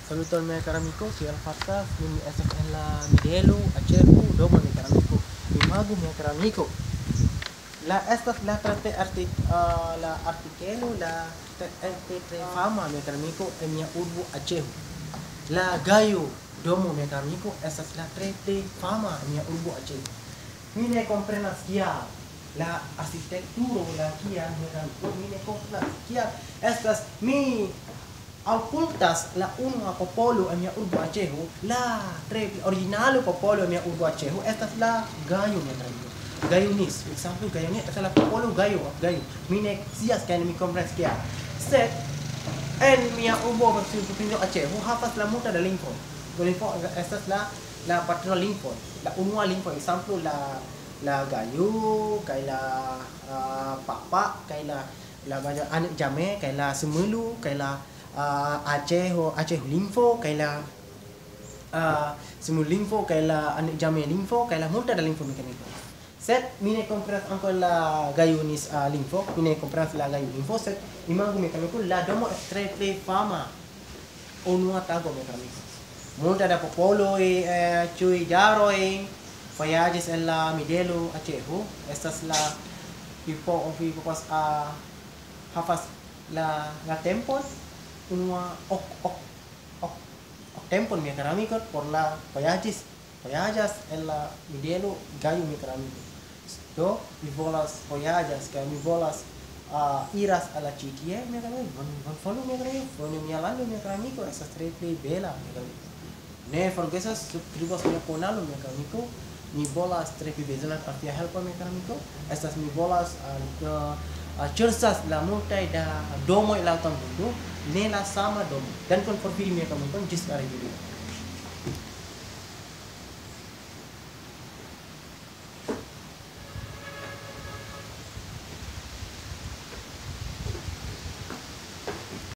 Saluton miei cari amico, qui al fattas, quindi SFL Midelu, Acerbu, domo miei cari amico, imago miei cari amico. La estas la trate la artikelo la te fama miei cari amico e mia urbo Aceh. La gayo domo miei cari amico estas la trate fama mia urbo Aceh. Mi ne comprenas kia la architekturo la kia miei cari amico, mi ne comprenas kia estas mi aŭskultas la unua popolo en mia urbo Aceho, la tre originalo popolo en mia urbo Aceho estas la Gayo, mia amigo. Gayonis, ekzemplo Gayonis estas la popolo Gayo. Mi ne scias kaj mi komprenas kial. Sed en mia urbo provinco Aceho havas la multa de lingvoj. Lingvo estas la patrona lingvo. La unua lingvo, ekzemplo la Gayo kaj la Papa kaj la anak jame kaj la Semelu kaj la Aceh linfo kay la simul linfo kay la jame linfo kay la multa da linfo mekaniko. Set mine compras anko la gayonis linfo, mine compras la gayo linfo set imango mekaniko la domo tre fama onua tago mekaniko. Multa da popolo chui jaro voyages en la Midelu Aceho, estas la people pas havas la tempon unua tempon mia cari amico por la voyagas en la Midelu Gayo mia cari amico. Do mi volas voyagas kaj mi volas iras al la ĉi tie mia cari amico. Bonvolu mia cari amico, fonu mia lando mia cari amico, estas tre bela mia cari amico. Ne forgesas subskribos mia kanalo mia cari amico. Mi volas tre bezonas via helpo mia cari amico. Estas mi volas cursas la multaj da domoj laŭ la mondo, ne la sama domo. Dankon por vidi mia komenton, ĝis la revido.